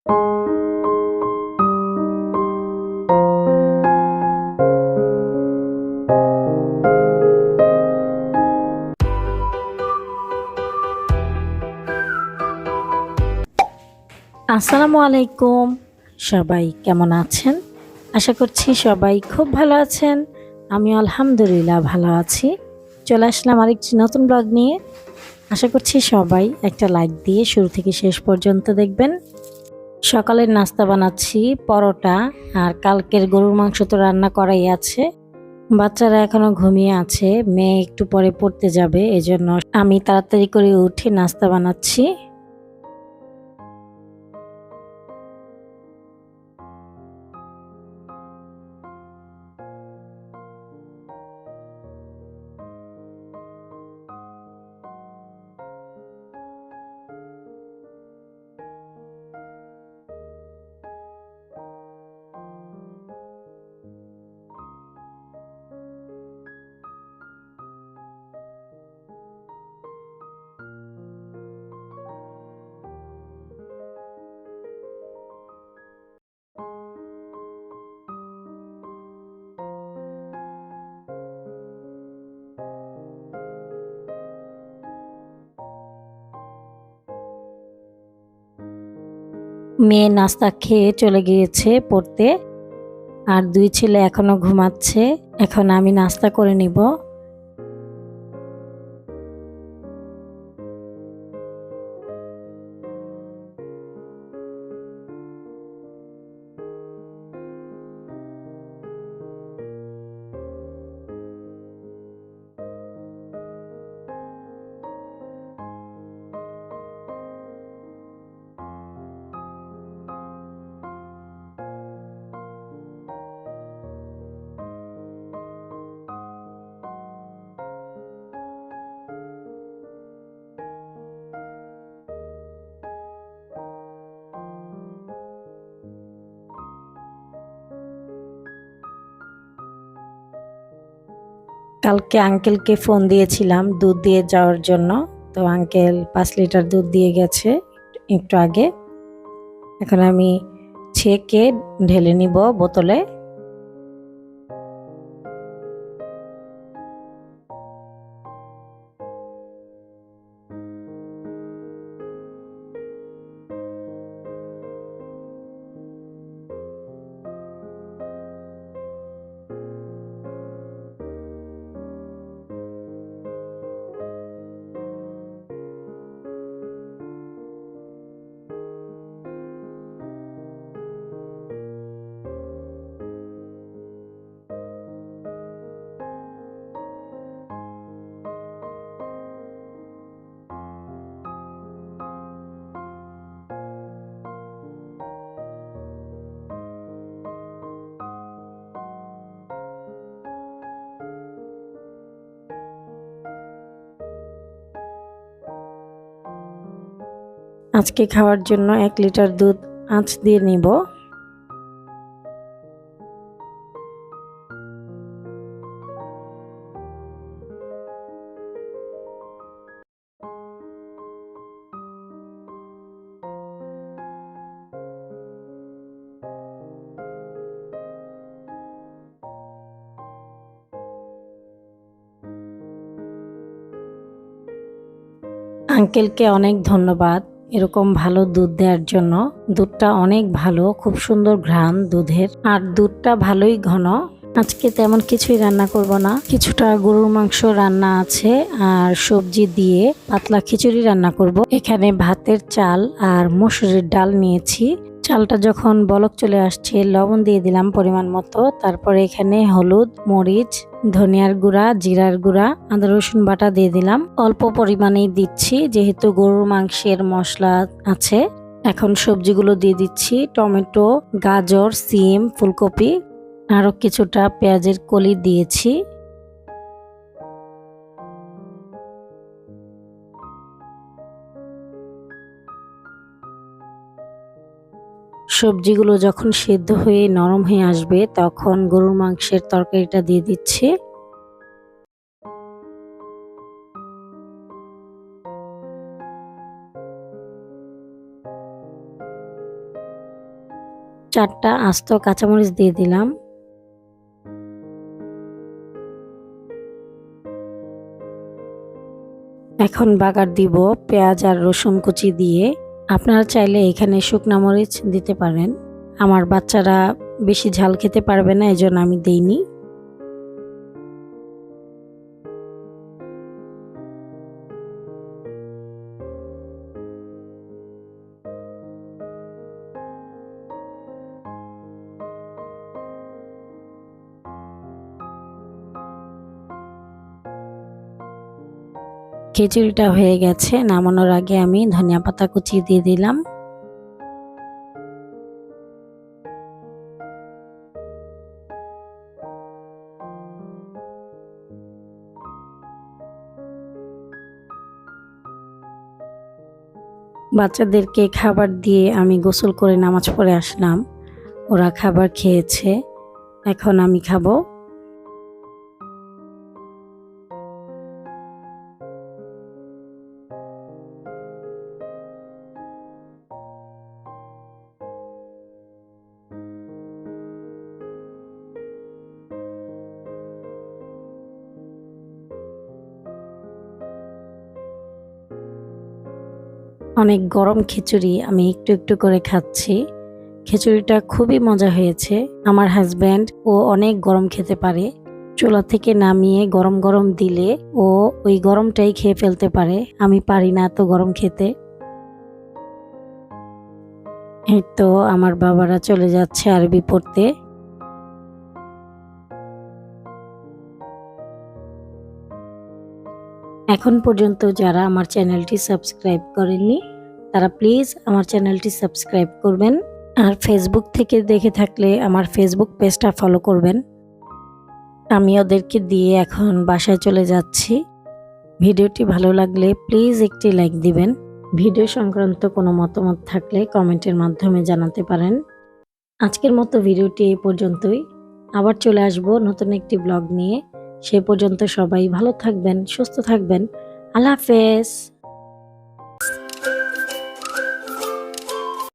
আসসালামু আলাইকুম। সবাই কেমন আছেন? আশা করছি সবাই খুব ভালো আছেন। আমি আলহামদুলিল্লাহ ভালো আছি। চলে আসলাম আরেকটি নতুন ব্লগ নিয়ে। আশা করছি সবাই একটা লাইক দিয়ে শুরু থেকে শেষ পর্যন্ত দেখবেন। সকালের নাস্তা বানাচ্ছি পরোটা, আর কালকের গরুর মাংস তো রান্না করাই আছে। বাচ্চারা এখনো ঘুমিয়ে আছে, মেয়ে একটু পরে পড়তে যাবে, এজন্য আমি তাড়াতাড়ি করে উঠে নাস্তা বানাচ্ছি। মেয়ে নাস্তা খেয়ে চলে গিয়েছে পড়তে, আর দুই ছেলে এখনো ঘুমাচ্ছে। এখন আমি নাস্তা করে নিব। কালকে আঙ্কেলকে ফোন দিয়েছিলাম দুধ দিয়ে যাওয়ার জন্য, তো আঙ্কেল 5 লিটার দুধ দিয়ে গেছে একটু আগে। এখন আমি ছেঁকে ঢেলে নিব বোতলে। আজকে খাওয়ার জন্য 1 লিটার দুধ আঁচ দিয়ে নিব। আঙ্কেলকে অনেক ধন্যবাদ এরকম ভালো দুধ দেওয়ার জন্য। দুধটা অনেক ভালো, খুব সুন্দর ঘ্রাণ দুধের, আর দুধটা ভালোই ঘন। আজকে তেমন কিছুই রান্না করব না, কিছুটা গরুর মাংস রান্না আছে আর সবজি দিয়ে পাতলা খিচুড়ি রান্না করব। এখানে ভাতের চাল আর মসুরের ডাল নিয়েছি। চালটা যখন বলক চলে আসছে লবণ দিয়ে দিলাম পরিমাণ মতো, তারপরে এখানে হলুদ, মরিচ, ধনিয়ার গুঁড়া, জিরার গুঁড়া, আদা রসুন বাটা দিয়ে দিলাম। অল্প পরিমাণেই দিচ্ছি যেহেতু গরুর মাংসের মশলা আছে। এখন সবজিগুলো দিয়ে দিচ্ছি, টমেটো, গাজর, সিম, ফুলকপি, আরো কিছুটা পেঁয়াজের কলি দিয়েছি। সবজিগুলো যখন সেদ্ধ হয়ে নরম হয়ে আসবে তখন গরুর মাংসের তরকারিটা দিয়ে দিচ্ছি। 4টা আস্ত কাঁচামরিচ দিয়ে দিলাম। এখন বাগার দিব পেঁয়াজ আর রসুন কুচি দিয়ে। আপনারা চাইলে এখানে শুকনা মরিচ দিতে পারেন। আমার বাচ্চারা বেশি ঝাল খেতে পারবে না, এজন্য আমি দেইনি। খিচুড়িটা হয়ে গেছে, নামানোর আগে আমি ধনিয়া পাতা কুচি দিয়ে দিলাম। বাচ্চাদেরকে খাবার দিয়ে আমি গোসল করে নামাজ পড়ে আসলাম। ওরা খাবার খেয়েছে, এখন আমি খাবো। অনেক গরম খিচুড়ি আমি একটু একটু করে খাচ্ছি। খিচুড়িটা খুবই মজা হয়েছে। আমার হাজব্যান্ড ও অনেক গরম খেতে পারে। চুলা থেকে নামিয়ে গরম গরম দিলে ও ওই গরমটাই খেয়ে ফেলতে পারে। আমি পারি না এত গরম খেতে। এই তো আমার বাবারা চলে যাচ্ছে আরবি পড়তে। এখন পর্যন্ত যারা আমার চ্যানেলটি সাবস্ক্রাইব করেননি তারা প্লিজ আমার চ্যানেলটি সাবস্ক্রাইব করবেন। আর ফেসবুক থেকে দেখে থাকলে আমার ফেসবুক পেজটা ফলো করবেন। আমি ওদেরকে দিয়ে এখন বাসায় চলে যাচ্ছি। ভিডিওটি ভালো লাগলে প্লিজ একটি লাইক দিবেন। ভিডিও সংক্রান্ত কোনো মতামত থাকলে কমেন্টের মাধ্যমে জানাতে পারেন। আজকের মতো ভিডিওটি এই পর্যন্তই। আবার চলে আসব নতুন একটি ব্লগ নিয়ে। সে পর্যন্ত সবাই ভালো থাকবেন, সুস্থ থাকবেন। আল্লাহ হাফেজ।